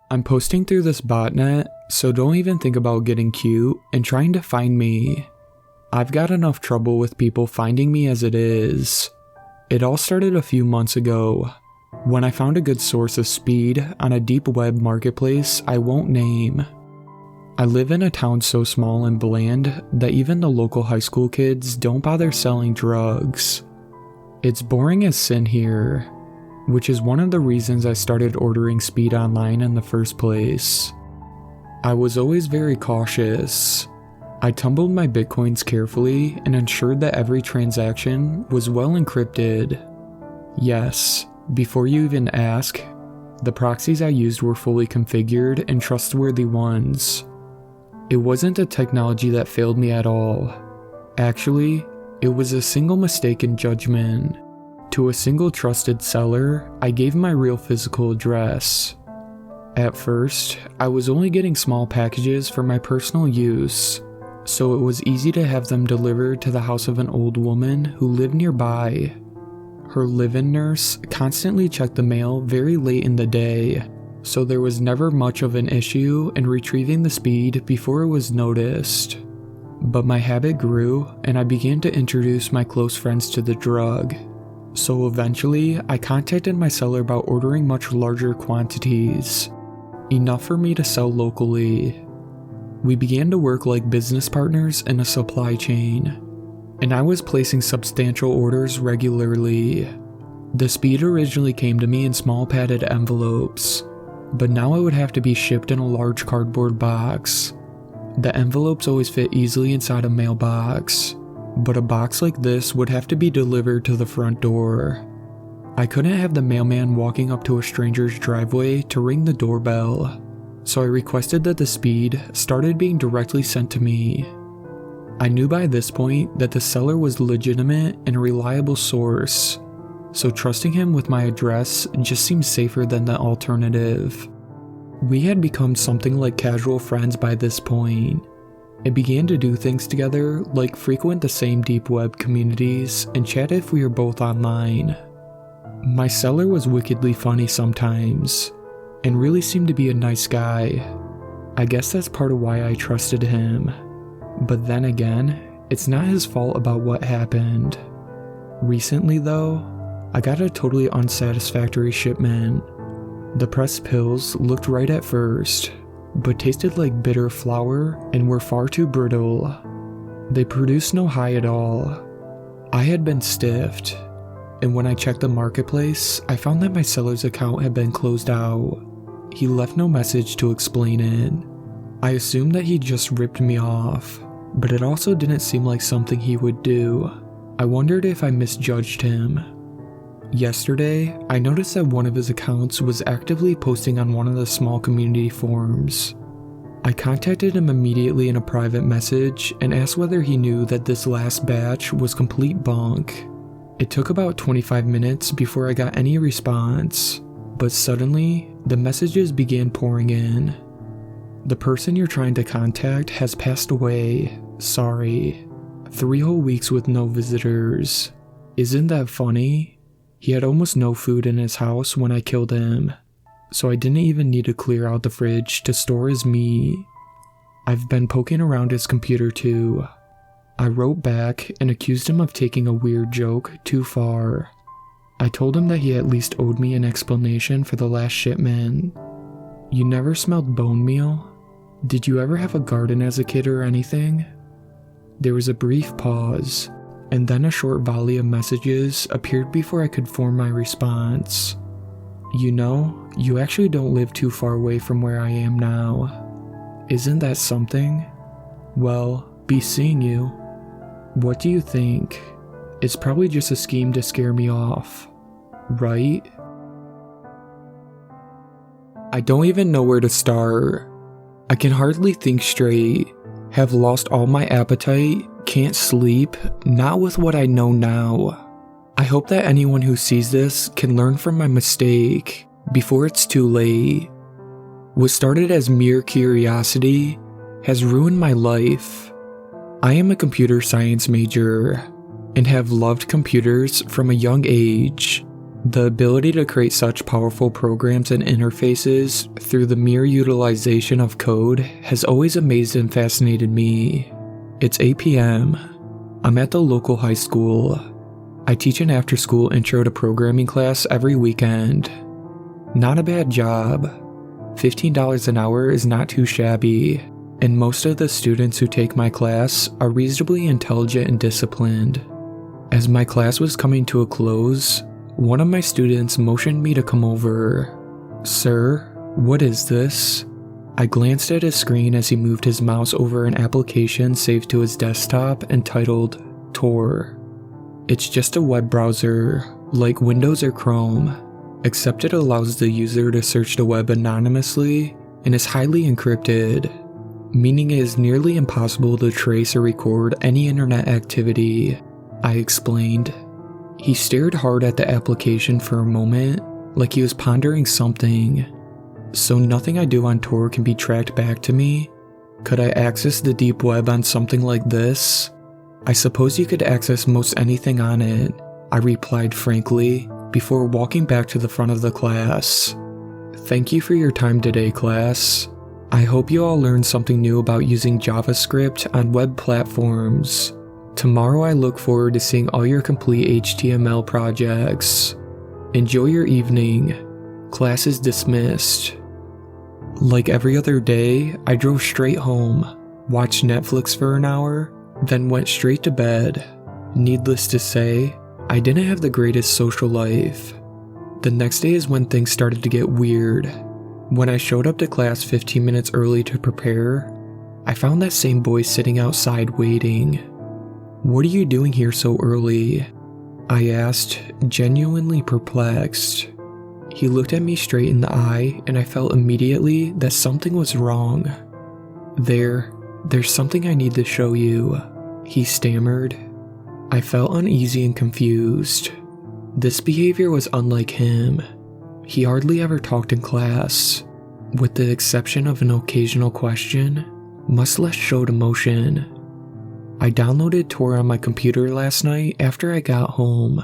I'm posting through this botnet, so don't even think about getting cute and trying to find me. I've got enough trouble with people finding me as it is. It all started a few months ago, when I found a good source of speed on a deep web marketplace I won't name. I live in a town so small and bland that even the local high school kids don't bother selling drugs. It's boring as sin here, which is one of the reasons I started ordering speed online in the first place. I was always very cautious. I tumbled my bitcoins carefully and ensured that every transaction was well encrypted. Yes, before you even ask, the proxies I used were fully configured and trustworthy ones. It wasn't a technology that failed me at all. Actually, it was a single mistake in judgment. To a single trusted seller, I gave my real physical address. At first, I was only getting small packages for my personal use, so it was easy to have them delivered to the house of an old woman who lived nearby. Her live-in nurse constantly checked the mail very late in the day, so there was never much of an issue in retrieving the speed before it was noticed. But my habit grew, and I began to introduce my close friends to the drug. So eventually, I contacted my seller about ordering much larger quantities, enough for me to sell locally. We began to work like business partners in a supply chain, and I was placing substantial orders regularly. The speed originally came to me in small padded envelopes, but now it would have to be shipped in a large cardboard box. The envelopes always fit easily inside a mailbox, but a box like this would have to be delivered to the front door. I couldn't have the mailman walking up to a stranger's driveway to ring the doorbell, so I requested that the speed started being directly sent to me. I knew by this point that the seller was legitimate and a reliable source, so trusting him with my address just seemed safer than the alternative. We had become something like casual friends by this point, and began to do things together like frequent the same deep web communities and chat if we were both online. My seller was wickedly funny sometimes, and really seemed to be a nice guy. I guess that's part of why I trusted him. But then again, it's not his fault about what happened. Recently though, I got a totally unsatisfactory shipment. The pressed pills looked right at first, but tasted like bitter flour and were far too brittle. They produced no high at all. I had been stiffed, and when I checked the marketplace, I found that my seller's account had been closed out. He left no message to explain it. I assumed that he just ripped me off, but it also didn't seem like something he would do. I wondered if I misjudged him. Yesterday, I noticed that one of his accounts was actively posting on one of the small community forums. I contacted him immediately in a private message and asked whether he knew that this last batch was complete bunk. It took about 25 minutes before I got any response, but suddenly, the messages began pouring in. The person you're trying to contact has passed away. Sorry. 3 whole weeks with no visitors. Isn't that funny? He had almost no food in his house when I killed him, so I didn't even need to clear out the fridge to store his meat. I've been poking around his computer too. I wrote back and accused him of taking a weird joke too far. I told him that he at least owed me an explanation for the last shipment. You never smelled bone meal? Did you ever have a garden as a kid or anything? There was a brief pause, and then a short volley of messages appeared before I could form my response. You know, you actually don't live too far away from where I am now. Isn't that something? Well, be seeing you. What do you think? It's probably just a scheme to scare me off, right? I don't even know where to start. I can hardly think straight, have lost all my appetite, can't sleep, not with what I know now. I hope that anyone who sees this can learn from my mistake before it's too late. What started as mere curiosity has ruined my life. I am a computer science major and have loved computers from a young age, The ability to create such powerful programs and interfaces through the mere utilization of code has always amazed and fascinated me. It's 8 p.m. I'm at the local high school. I teach an after-school intro to programming class every weekend. Not a bad job. $15 an hour is not too shabby, and most of the students who take my class are reasonably intelligent and disciplined. As my class was coming to a close, one of my students motioned me to come over. "Sir, what is this?" I glanced at his screen as he moved his mouse over an application saved to his desktop entitled Tor. It's just a web browser, like Windows or Chrome, except it allows the user to search the web anonymously and is highly encrypted, meaning it is nearly impossible to trace or record any internet activity, I explained. He stared hard at the application for a moment, like he was pondering something. "So nothing I do on Tor can be tracked back to me? Could I access the deep web on something like this?" "I suppose you could access most anything on it," I replied frankly, before walking back to the front of the class. "Thank you for your time today, class. I hope you all learned something new about using JavaScript on web platforms. Tomorrow I look forward to seeing all your complete HTML projects. Enjoy your evening. Class is dismissed." Like every other day, I drove straight home, watched Netflix for an hour, then went straight to bed. Needless to say, I didn't have the greatest social life. The next day is when things started to get weird. When I showed up to class 15 minutes early to prepare, I found that same boy sitting outside waiting. "What are you doing here so early?" I asked, genuinely perplexed. He looked at me straight in the eye, and I felt immediately that something was wrong. There's something I need to show you," he stammered. I felt uneasy and confused. This behavior was unlike him. He hardly ever talked in class. With the exception of an occasional question, much less showed emotion. I downloaded Tor on my computer last night after I got home.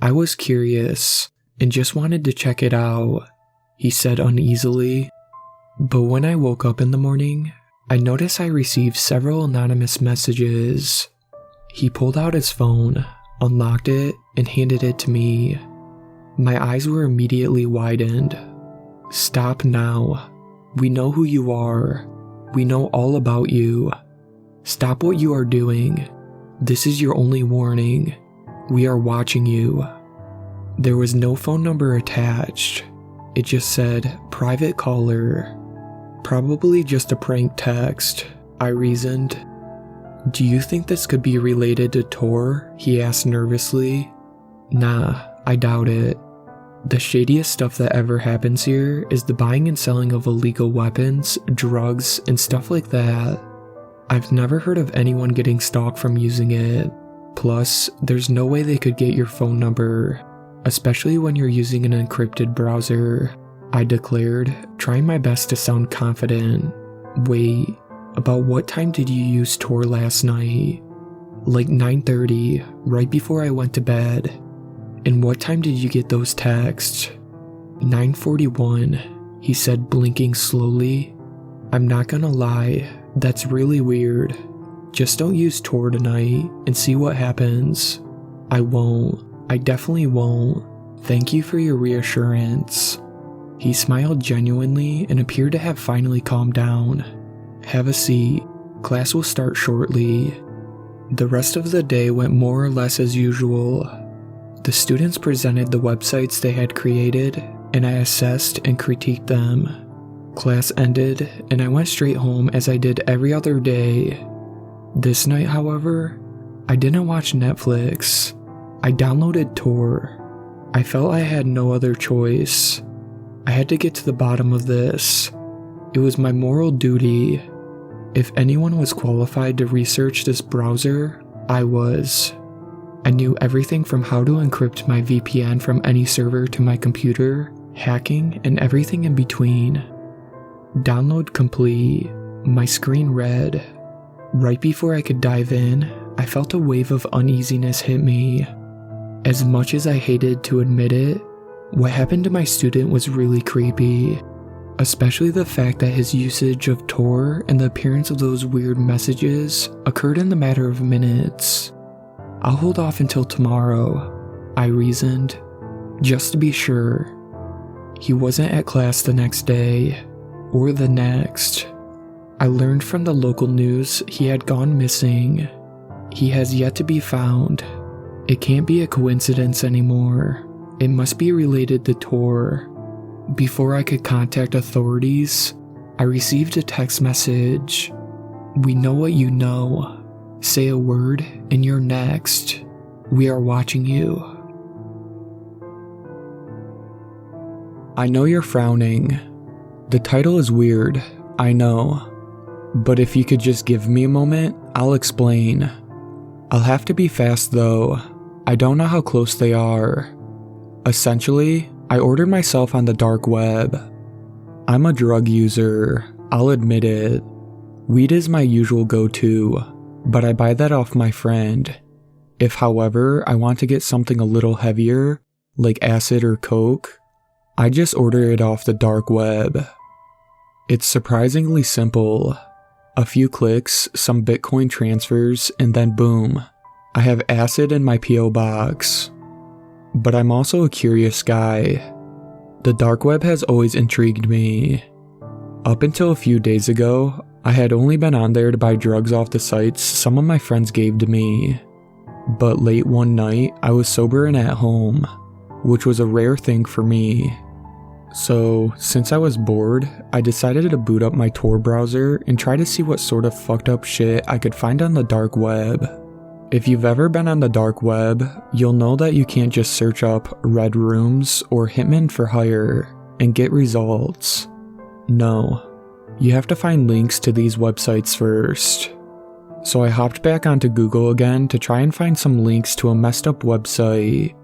I was curious and just wanted to check it out, he said uneasily. But when I woke up in the morning, I noticed I received several anonymous messages. He pulled out his phone, unlocked it, and handed it to me. My eyes were immediately widened. "Stop now. We know who you are. We know all about you. Stop what you are doing. This is your only warning. We are watching you." There was no phone number attached. It just said, "Private caller." Probably just a prank text, I reasoned. "Do you think this could be related to Tor?" he asked nervously. "Nah, I doubt it. The shadiest stuff that ever happens here is the buying and selling of illegal weapons, drugs, and stuff like that. I've never heard of anyone getting stalked from using it. Plus, there's no way they could get your phone number, especially when you're using an encrypted browser," I declared, trying my best to sound confident. "Wait, about what time did you use Tor last night?" "Like 9:30, right before I went to bed." "And what time did you get those texts?" 9:41, he said, blinking slowly. "I'm not gonna lie, that's really weird. Just don't use Tor tonight and see what happens." "I won't. I definitely won't. Thank you for your reassurance." He smiled genuinely and appeared to have finally calmed down. "Have a seat. Class will start shortly." The rest of the day went more or less as usual. The students presented the websites they had created, and I assessed and critiqued them. Class ended, and I went straight home as I did every other day. This night, however, I didn't watch Netflix. I downloaded Tor. I felt I had no other choice. I had to get to the bottom of this. It was my moral duty. If anyone was qualified to research this browser, I was. I knew everything from how to encrypt my VPN from any server to my computer, hacking, and everything in between. Download complete. My screen read. Right before I could dive in, I felt a wave of uneasiness hit me. As much as I hated to admit it, what happened to my student was really creepy, especially the fact that his usage of Tor and the appearance of those weird messages occurred in the matter of minutes. I'll hold off until tomorrow, I reasoned, just to be sure. He wasn't at class the next day, or the next. I learned from the local news he had gone missing. He has yet to be found. It can't be a coincidence anymore. It must be related to Tor. Before I could contact authorities, I received a text message. "We know what you know. Say a word and you're next. We are watching you." I know you're frowning. The title is weird, I know. But if you could just give me a moment, I'll explain. I'll have to be fast though. I don't know how close they are. Essentially, I ordered myself on the dark web. I'm a drug user, I'll admit it. Weed is my usual go-to, but I buy that off my friend. If, however, I want to get something a little heavier, like acid or coke, I just order it off the dark web. It's surprisingly simple. A few clicks, some Bitcoin transfers, and then boom, I have acid in my P.O. box. But I'm also a curious guy. The dark web has always intrigued me. Up until a few days ago, I had only been on there to buy drugs off the sites some of my friends gave to me. But late one night, I was sober and at home, which was a rare thing for me. So, since I was bored, I decided to boot up my Tor browser and try to see what sort of fucked up shit I could find on the dark web. If you've ever been on the dark web, you'll know that you can't just search up red rooms or hitman for hire and get results. No, you have to find links to these websites first. So I hopped back onto Google again to try and find some links to a messed up website.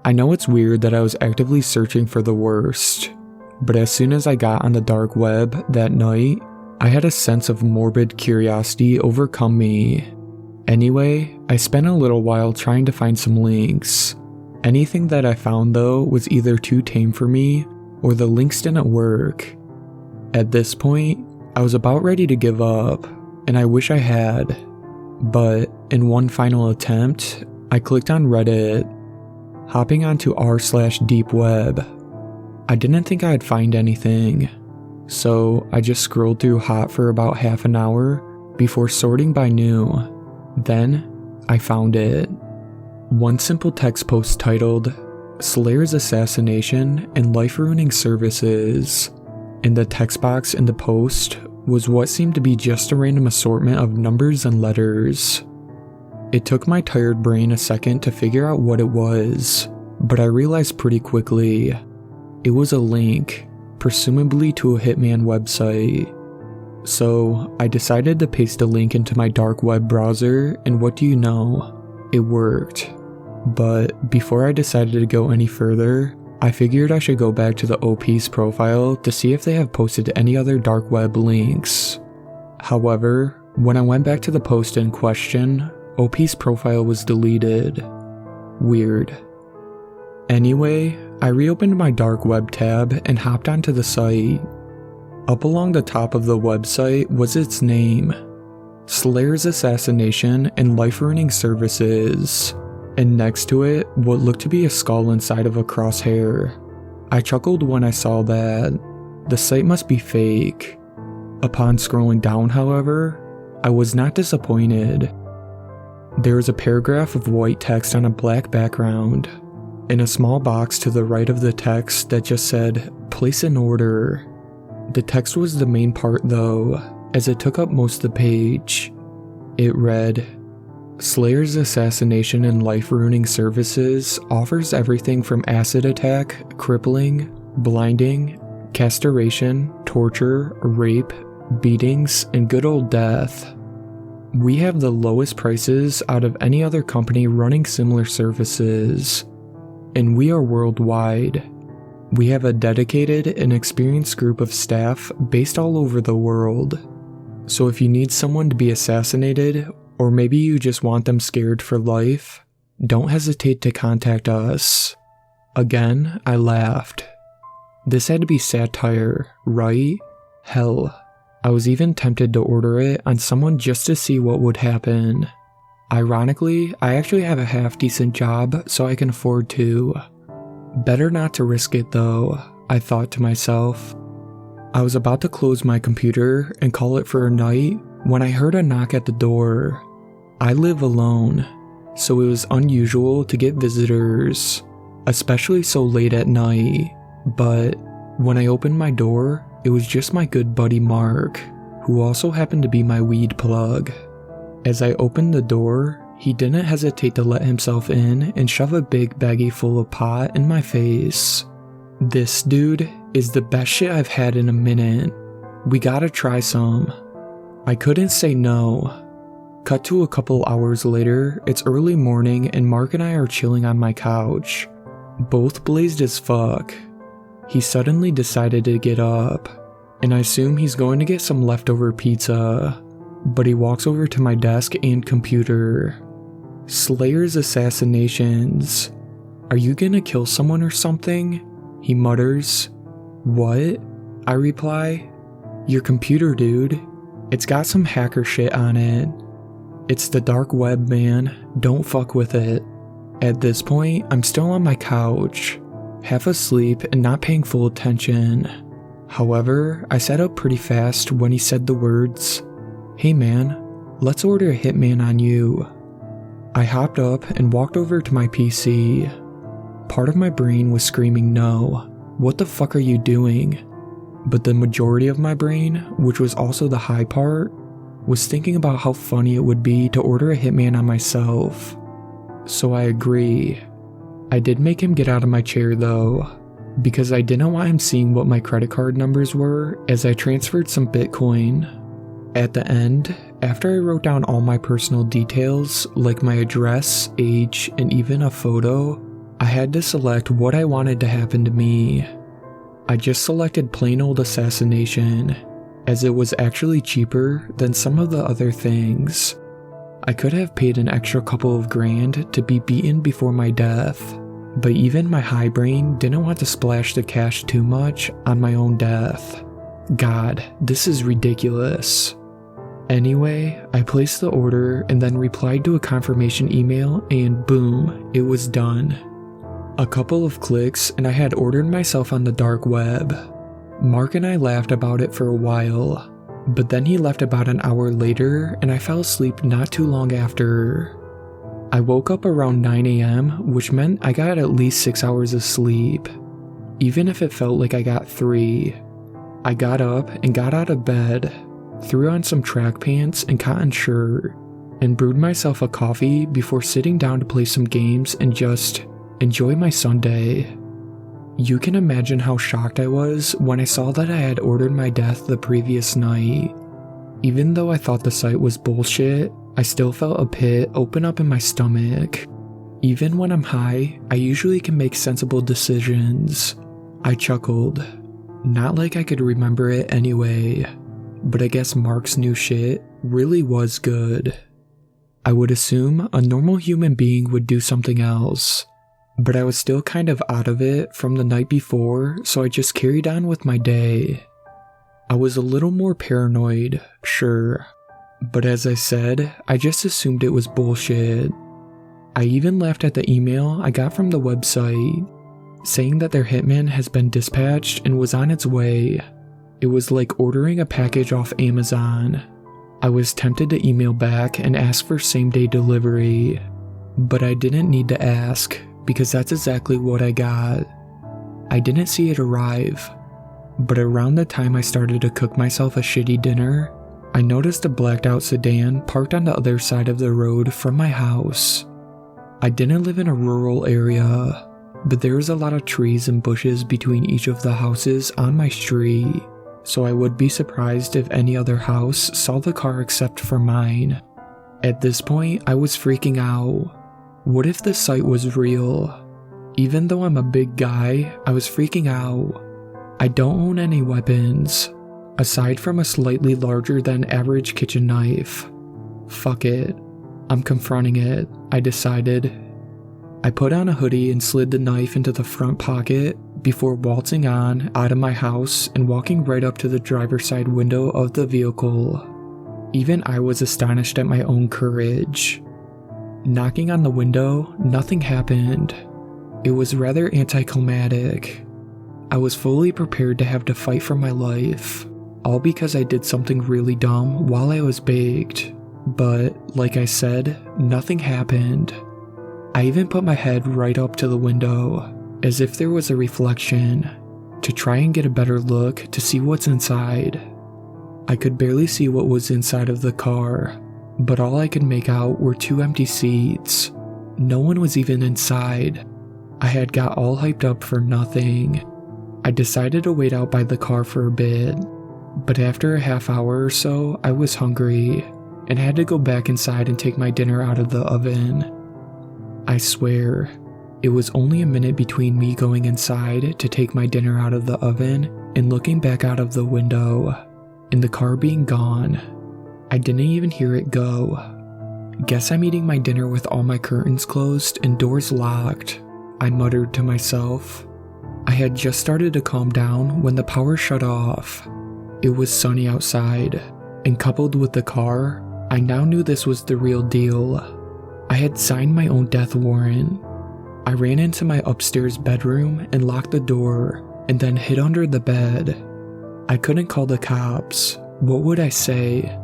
I know it's weird that I was actively searching for the worst, but as soon as I got on the dark web that night, I had a sense of morbid curiosity overcome me. Anyway, I spent a little while trying to find some links. Anything that I found though was either too tame for me, or the links didn't work. At this point, I was about ready to give up, and I wish I had. But in one final attempt, I clicked on Reddit, hopping onto r/deepweb. I didn't think I'd find anything, so I just scrolled through hot for about half an hour before sorting by new. Then, I found it. One simple text post titled, "Slayer's Assassination and Life-Ruining Services." In the text box in the post was what seemed to be just a random assortment of numbers and letters. It took my tired brain a second to figure out what it was, but I realized pretty quickly. It was a link, presumably to a hitman website. So, I decided to paste a link into my dark web browser, and what do you know? It worked. But before I decided to go any further, I figured I should go back to the OP's profile to see if they have posted any other dark web links. However, when I went back to the post in question, OP's profile was deleted. Weird. Anyway, I reopened my dark web tab and hopped onto the site. Up along the top of the website was its name, Slayer's Assassination and Life-Ruining Services, and next to it what looked to be a skull inside of a crosshair. I chuckled when I saw that. The site must be fake. Upon scrolling down, however, I was not disappointed. There was a paragraph of white text on a black background, in a small box to the right of the text that just said, "Place an order." The text was the main part though, as it took up most of the page. It read, "Slayer's Assassination and Life-Ruining Services offers everything from acid attack, crippling, blinding, castration, torture, rape, beatings, and good old death. We have the lowest prices out of any other company running similar services, and we are worldwide. We have a dedicated and experienced group of staff based all over the world. So if you need someone to be assassinated, or maybe you just want them scared for life, Don't hesitate to contact us." Again, I laughed. This had to be satire, right? Hell, I was even tempted to order it on someone just to see what would happen. Ironically, I actually have a half-decent job, so I can afford to. Better not to risk it though, I thought to myself. I was about to close my computer and call it for a night when I heard a knock at the door. I live alone, so it was unusual to get visitors, especially so late at night, but when I opened my door, it was just my good buddy Mark, who also happened to be my weed plug. As I opened the door, he didn't hesitate to let himself in and shove a big baggie full of pot in my face. "This, dude, is the best shit I've had in a minute. We gotta try some." I couldn't say no. Cut to a couple hours later, it's early morning and Mark and I are chilling on my couch, both blazed as fuck. He suddenly decided to get up, and I assume he's going to get some leftover pizza, but he walks over to my desk and computer. "Slayer's assassinations. Are you gonna kill someone or something?" he mutters. "What?" I reply. "Your computer, dude. It's got some hacker shit on it. It's the dark web, man. Don't fuck with it." At this point, I'm still on my couch, half asleep and not paying full attention. However, I sat up pretty fast when he said the words, "Hey man, let's order a hitman on you." I hopped up and walked over to my PC. Part of my brain was screaming no, what the fuck are you doing? But the majority of my brain, which was also the high part, was thinking about how funny it would be to order a hitman on myself. So I agree. I did make him get out of my chair though, because I didn't want him seeing what my credit card numbers were as I transferred some Bitcoin. At the end, after I wrote down all my personal details, like my address, age, and even a photo, I had to select what I wanted to happen to me. I just selected plain old assassination, as it was actually cheaper than some of the other things. I could have paid an extra couple of grand to be beaten before my death, but even my high brain didn't want to splash the cash too much on my own death. God, this is ridiculous. Anyway, I placed the order and then replied to a confirmation email and boom, it was done. A couple of clicks and I had ordered myself on the dark web. Mark and I laughed about it for a while, but then he left about an hour later and I fell asleep not too long after. I woke up around 9 a.m., which meant I got at least 6 hours of sleep, even if it felt like I got 3. I got up and got out of bed, threw on some track pants and cotton shirt, and brewed myself a coffee before sitting down to play some games and just enjoy my Sunday. You can imagine how shocked I was when I saw that I had ordered my death the previous night. Even though I thought the site was bullshit, I still felt a pit open up in my stomach. Even when I'm high, I usually can make sensible decisions. I chuckled. Not like I could remember it anyway, but I guess Mark's new shit really was good. I would assume a normal human being would do something else, but I was still kind of out of it from the night before, so I just carried on with my day. I was a little more paranoid, sure, but as I said, I just assumed it was bullshit. I even laughed at the email I got from the website, saying that their hitman has been dispatched and was on its way. It was like ordering a package off Amazon. I was tempted to email back and ask for same-day delivery, but I didn't need to ask because that's exactly what I got. I didn't see it arrive, but around the time I started to cook myself a shitty dinner, I noticed a blacked-out sedan parked on the other side of the road from my house. I didn't live in a rural area, but there was a lot of trees and bushes between each of the houses on my street, so I would be surprised if any other house saw the car except for mine. At this point, I was freaking out. What if the site was real? Even though I'm a big guy, I was freaking out. I don't own any weapons, aside from a slightly larger than average kitchen knife. Fuck it. I'm confronting it, I decided. I put on a hoodie and slid the knife into the front pocket before waltzing on out of my house and walking right up to the driver's side window of the vehicle. Even I was astonished at my own courage. Knocking on the window, nothing happened. It was rather anticlimactic. I was fully prepared to have to fight for my life, all because I did something really dumb while I was baked. But, like I said, nothing happened. I even put my head right up to the window, as if there was a reflection, to try and get a better look to see what's inside. I could barely see what was inside of the car, but all I could make out were 2 empty seats. No one was even inside. I had got all hyped up for nothing. I decided to wait out by the car for a bit, but after a half hour or so, I was hungry and had to go back inside and take my dinner out of the oven. I swear, it was only a minute between me going inside to take my dinner out of the oven and looking back out of the window, and the car being gone. I didn't even hear it go. Guess I'm eating my dinner with all my curtains closed and doors locked, I muttered to myself. I had just started to calm down when the power shut off. It was sunny outside, and coupled with the car, I now knew this was the real deal. I had signed my own death warrant. I ran into my upstairs bedroom and locked the door, and then hid under the bed. I couldn't call the cops. What would I say?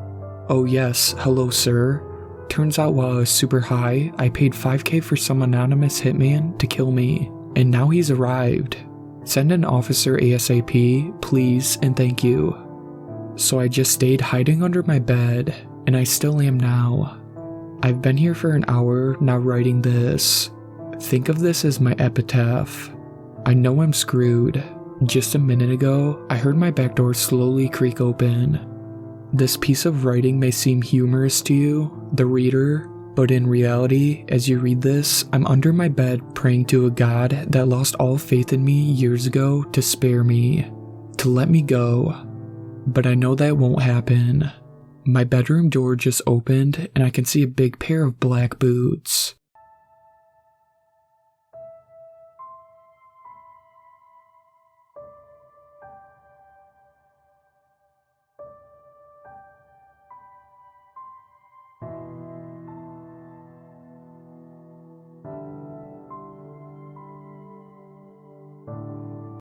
Oh yes, hello sir. Turns out while I was super high, I paid $5,000 for some anonymous hitman to kill me, and now he's arrived. Send an officer ASAP, please, and thank you. So I just stayed hiding under my bed, and I still am now. I've been here for an hour now writing this. Think of this as my epitaph. I know I'm screwed. Just a minute ago, I heard my back door slowly creak open. This piece of writing may seem humorous to you, the reader, but in reality, as you read this, I'm under my bed praying to a God that lost all faith in me years ago to spare me, to let me go. But I know that won't happen. My bedroom door just opened and I can see a big pair of black boots.